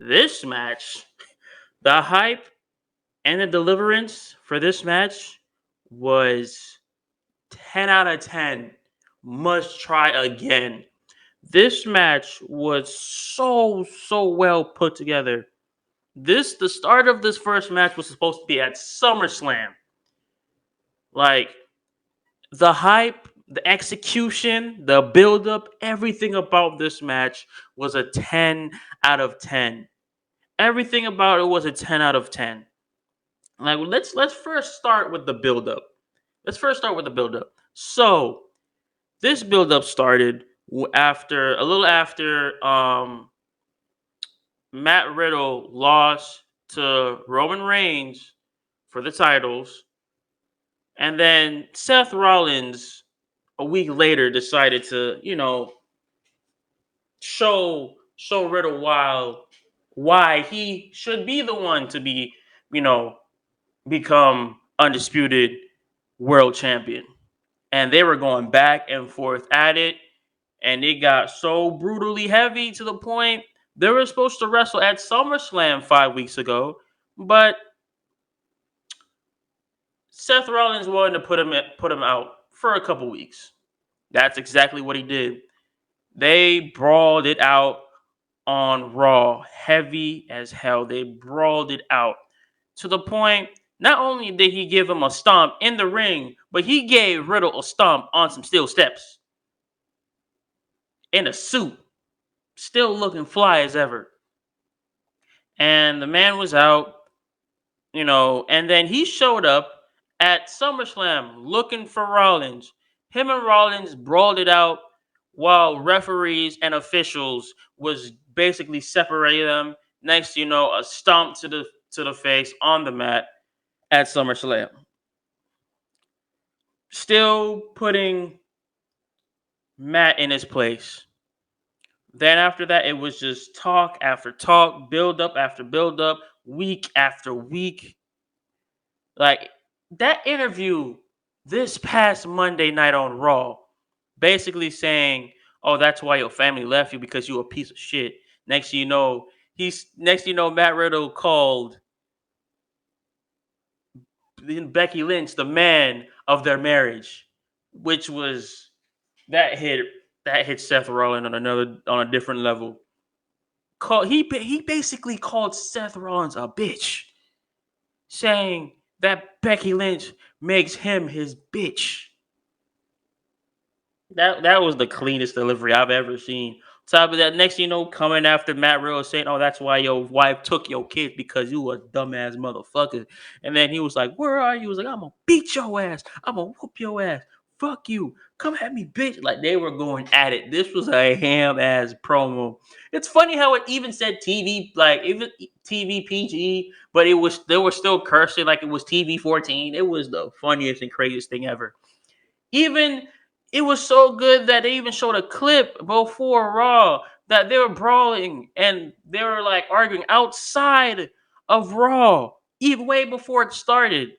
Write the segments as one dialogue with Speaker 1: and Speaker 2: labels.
Speaker 1: this match, the hype and the deliverance for this match was 10 out of 10. Must try again. This match was so well put together. The start of this first match was supposed to be at SummerSlam. Like the hype, the execution, the build up, everything about this match was a 10 out of 10. Everything about it was a 10 out of 10. Like let's first start with the build up. Let's first start with the build up. So, this build up started after a little after Matt Riddle lost to Roman Reigns for the titles. And then Seth Rollins a week later decided to, show Riddle why he should be the one to be, you know, become undisputed world champion. And they were going back and forth at it, and it got so brutally heavy to the point they were supposed to wrestle at SummerSlam 5 weeks ago, but Seth Rollins wanted to put him out for a couple weeks. That's exactly what he did. They brawled it out on Raw, heavy as hell. They brawled it out to the point. Not only did he give him a stomp in the ring, but he gave Riddle a stomp on some steel steps in a suit, still looking fly as ever. And the man was out, and then he showed up at SummerSlam looking for Rollins. Him and Rollins brawled it out while referees and officials was basically separating them. Next, a stomp to the face on the mat at SummerSlam. Still putting Matt in his place. Then after that, it was just talk after talk, build up after build up, week after week. Like that interview this past Monday night on Raw, basically saying, "Oh, that's why your family left you because you a piece of shit." Matt Riddle called Becky Lynch the man of their marriage, which was that hit Seth Rollins on a different level. He basically called Seth Rollins a bitch, saying that Becky Lynch makes him his bitch. That was the cleanest delivery I've ever seen. Top of that, next coming after Matt Riddle saying, "Oh, that's why your wife took your kids because you a dumbass motherfucker." And then he was like, "Where are you?" He was like, "I'm gonna beat your ass. I'm gonna whoop your ass. Fuck you. Come at me, bitch." Like they were going at it. This was a ham ass promo. It's funny how it even said TV, like even TV PG, but they were still cursing like it was TV 14. It was the funniest and craziest thing ever. Even it was so good that they even showed a clip before Raw that they were brawling and they were like arguing outside of Raw, even way before it started.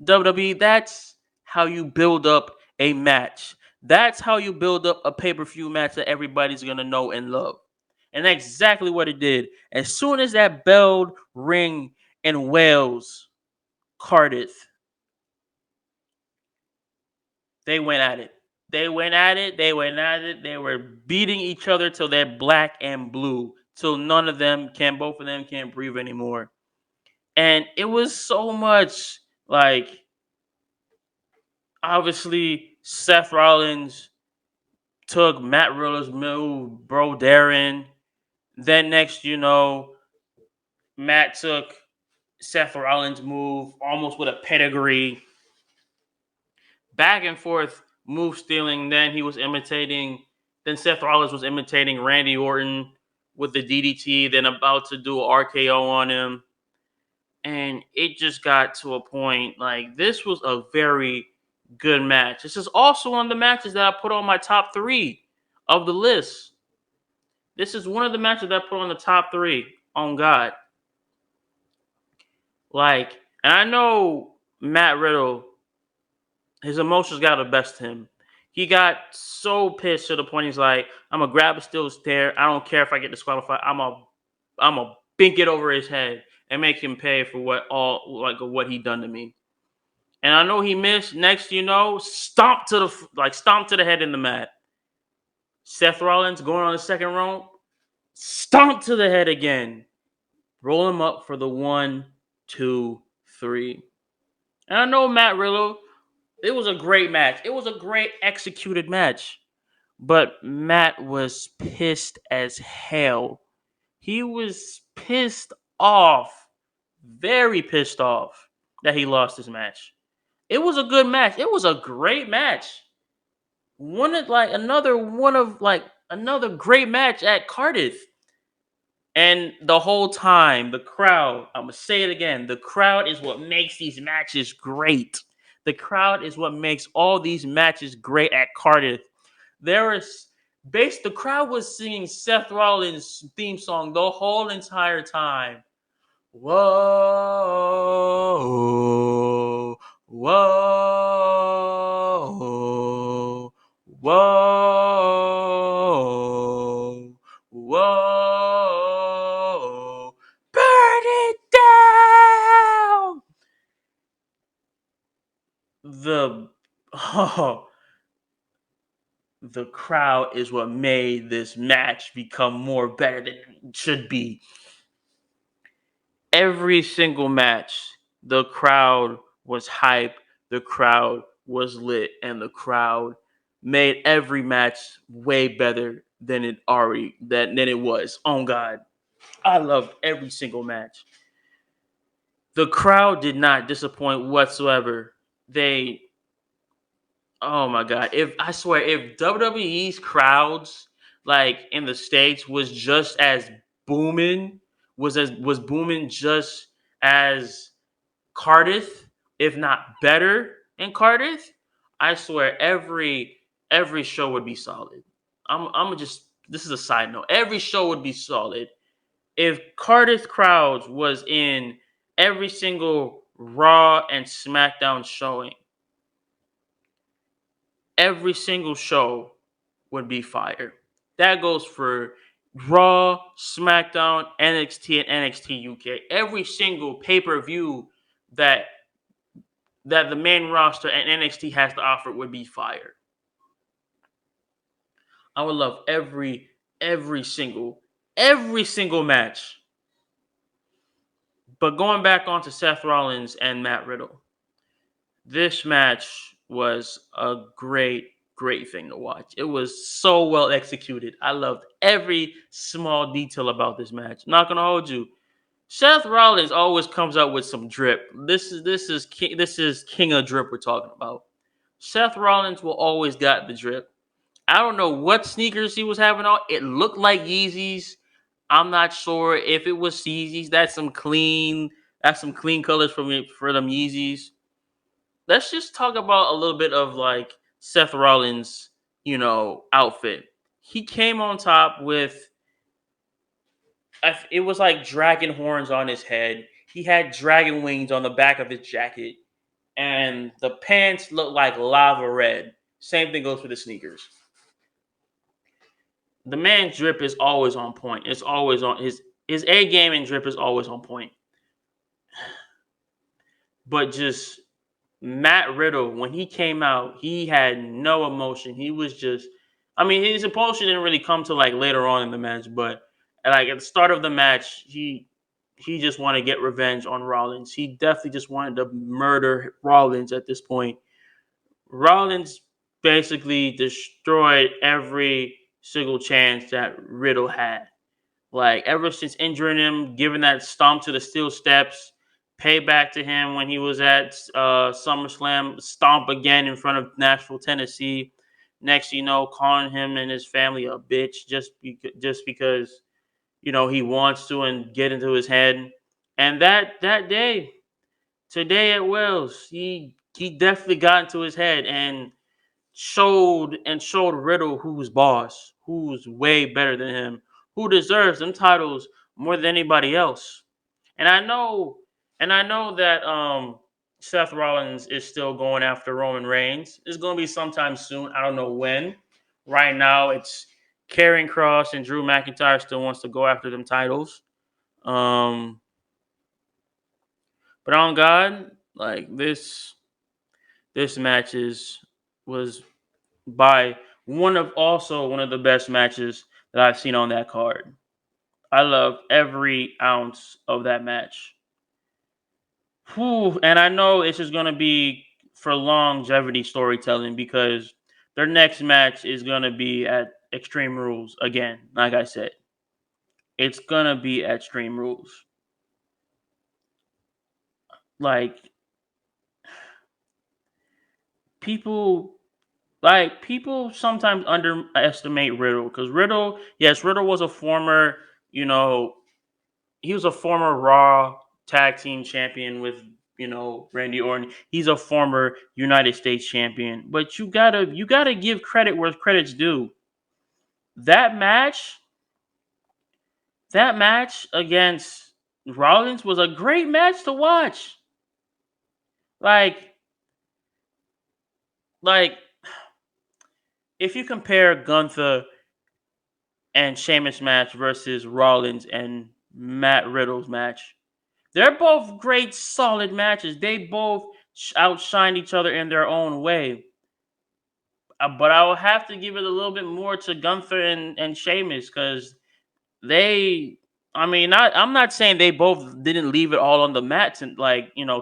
Speaker 1: WWE, that's how you build up a match. That's how you build up a pay-per-view match that everybody's gonna know and love. And that's exactly what it did. As soon as that bell ring in Wales, Cardiff, they went at it. They went at it. They went at it. They were beating each other till they're black and blue. Till both of them can't breathe anymore. And it was so much like, obviously, Seth Rollins took Matt Riddle's move, Bro Darren. Then next, Matt took Seth Rollins' move, almost with a pedigree. Back and forth move stealing. Then Seth Rollins was imitating Randy Orton with the DDT, then about to do an RKO on him. And it just got to a point like this was a very good match. This is also one of the matches that I put on my top 3 of the list. This is one of the matches that I put on the top 3 on God. Like, and I know Matt Riddle, his emotions got the best of him. He got so pissed to the point he's like, "I'm gonna grab a steel stair. I don't care if I get disqualified. I'm gonna I'm gonna bink it over his head and make him pay for what he done to me. And I know he missed. Next, stomp to the head in the mat. Seth Rollins going on the second round, stomp to the head again. Roll him up for the 1, 2, 3. And I know Matt Riddle. It was a great match. It was a great executed match. But Matt was pissed as hell. He was pissed off, very pissed off that he lost this match. It was a good match. It was a great match. Another great match at Cardiff. And the whole time, the crowd, I'm going to say it again, the crowd is what makes these matches great. The crowd is what makes all these matches great at Cardiff. The crowd was singing Seth Rollins' theme song the whole entire time. Whoa, whoa, whoa, whoa, burn it down. The oh, the crowd is what made this match become more better than it should be. Every single match, the crowd was hype, the crowd was lit, and the crowd made every match way better than it was. Oh God, I loved every single match. The crowd did not disappoint whatsoever. They, oh my God, if WWE's crowds like in the states was just as booming, was booming just as Cardiff, if not better in Cardiff, I swear every show would be solid. I'm just this is a side note. Every show would be solid if Cardiff crowds was in every single Raw and SmackDown showing. Every single show would be fire. That goes for Raw, SmackDown, NXT, and NXT UK. Every single pay per view that the main roster and NXT has to offer would be fire. I would love every single match. But going back onto Seth Rollins and Matt Riddle, this match was a great thing to watch. It was so well executed. I loved every small detail about this match. Not gonna hold you. Seth Rollins always comes out with some drip. This is king of drip we're talking about. Seth Rollins will always got the drip. I don't know what sneakers he was having on. It looked like Yeezys. I'm not sure if it was Yeezys. That's some clean colors for them Yeezys. Let's just talk about a little bit of like Seth Rollins, outfit. He came on top with it was like dragon horns on his head. He had dragon wings on the back of his jacket, and the pants looked like lava red. Same thing goes for the sneakers. The man's drip is always on point. It's always on his A game and drip is always on point. But just Matt Riddle, when he came out, he had no emotion. He was just, I mean, his emotion didn't really come to like later on in the match, but like at the start of the match, he just wanted to get revenge on Rollins. He definitely just wanted to murder Rollins at this point. Rollins basically destroyed every single chance that Riddle had. Like ever since injuring him, giving that stomp to the steel steps, payback to him when he was at SummerSlam, stomp again in front of Nashville, Tennessee. Next, calling him and his family a bitch just because he wants to and get into his head. And that day, today at Wells, he definitely got into his head and showed Riddle who's boss, who's way better than him, who deserves them titles more than anybody else. And I know that Seth Rollins is still going after Roman Reigns. It's going to be sometime soon. I don't know when. Right now, it's Karrion Kross and Drew McIntyre still wants to go after them titles. Um, but on God, like this matches was by one of the best matches that I've seen on that card. I love every ounce of that match. Whew, and I know it's just gonna be for longevity storytelling because their next match is gonna be at Extreme Rules again. Like I said, it's gonna be at Extreme Rules. Like people, people sometimes underestimate Riddle because Riddle, yes, Riddle was a former, you know, he was a former Raw tag team champion with Randy Orton. He's a former United States champion. But you gotta give credit where credit's due. That match, that match against Rollins was a great match to watch. Like like if you compare Gunther and Sheamus match versus Rollins and Matt Riddle's match, they're both great, solid matches. They both outshined each other in their own way. But I will have to give it a little bit more to Gunther and Sheamus because they. I mean, I'm not saying they both didn't leave it all on the mats and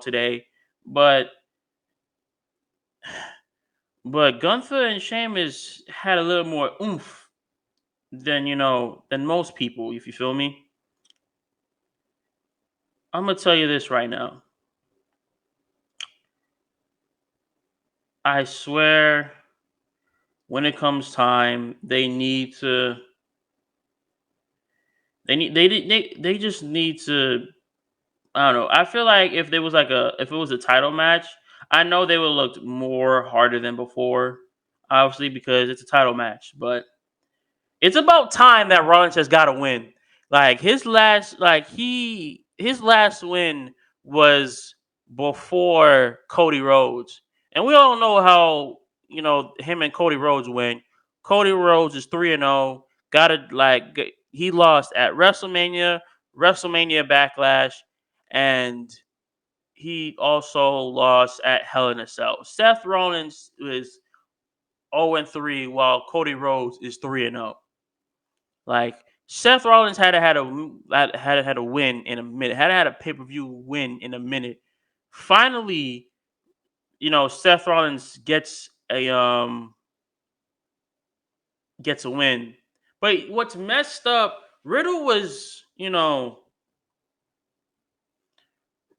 Speaker 1: today, but Gunther and Sheamus had a little more oomph than most people. If you feel me, I'm gonna tell you this right now. I swear, when it comes time, they just need to. I don't know. I feel like if it was a title match, I know they would have looked more harder than before, obviously because it's a title match. But it's about time that Rollins has got to win. His last win was before Cody Rhodes, and we all know how him and Cody Rhodes went. Cody Rhodes is 3-0. He lost at WrestleMania, WrestleMania Backlash, and he also lost at Hell in a Cell. Seth Rollins is 0-3, while Cody Rhodes is 3-0. Like Seth Rollins had a win in a minute. Had a pay per view win in a minute. Finally, Seth Rollins gets a win. But what's messed up? Riddle was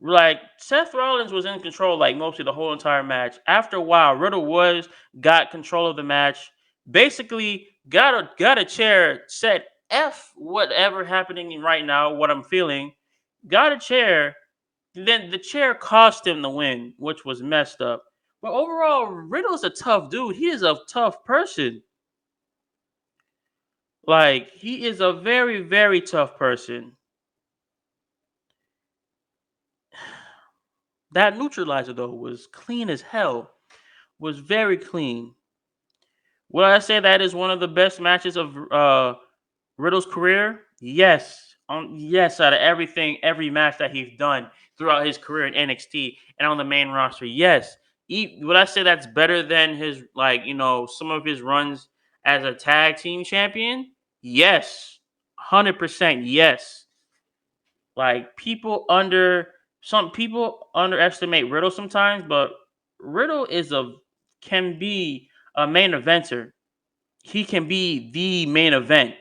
Speaker 1: like Seth Rollins was in control like mostly the whole entire match. After a while, Riddle got control of the match. Basically, got a chair, said F whatever happening right now, what I'm feeling. Got a chair. Then the chair cost him the win, which was messed up. But overall, Riddle's a tough dude. He is a tough person. Like he is a very, very tough person. That neutralizer though was clean as hell. Was very clean. Will I say that is one of the best matches of Riddle's career? Yes. Yes, out of every match that he's done throughout his career in NXT and on the main roster, yes. Would I say that's better than his some of his runs as a tag team champion? Yes. 100% yes. Like some people underestimate Riddle sometimes, but Riddle can be a main eventer. He can be the main event.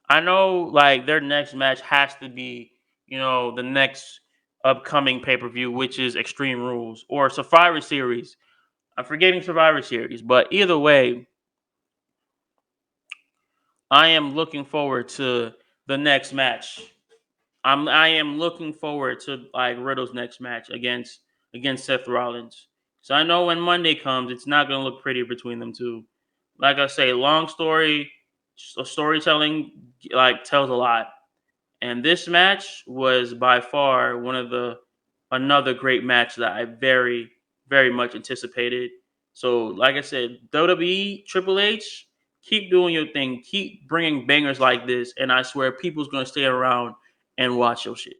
Speaker 1: I know their next match has to be, the next upcoming pay-per-view, which is Extreme Rules or Survivor Series. I'm forgetting Survivor Series, but either way, I am looking forward to the next match. I am looking forward to Riddle's next match against Seth Rollins. So I know when Monday comes, it's not gonna look pretty between them two. Like I say, storytelling tells a lot. And this match was by far another great match that I very, very much anticipated. So, like I said, WWE Triple H, Keep doing your thing. Keep bringing bangers like this, and I swear people's gonna stay around and watch your shit.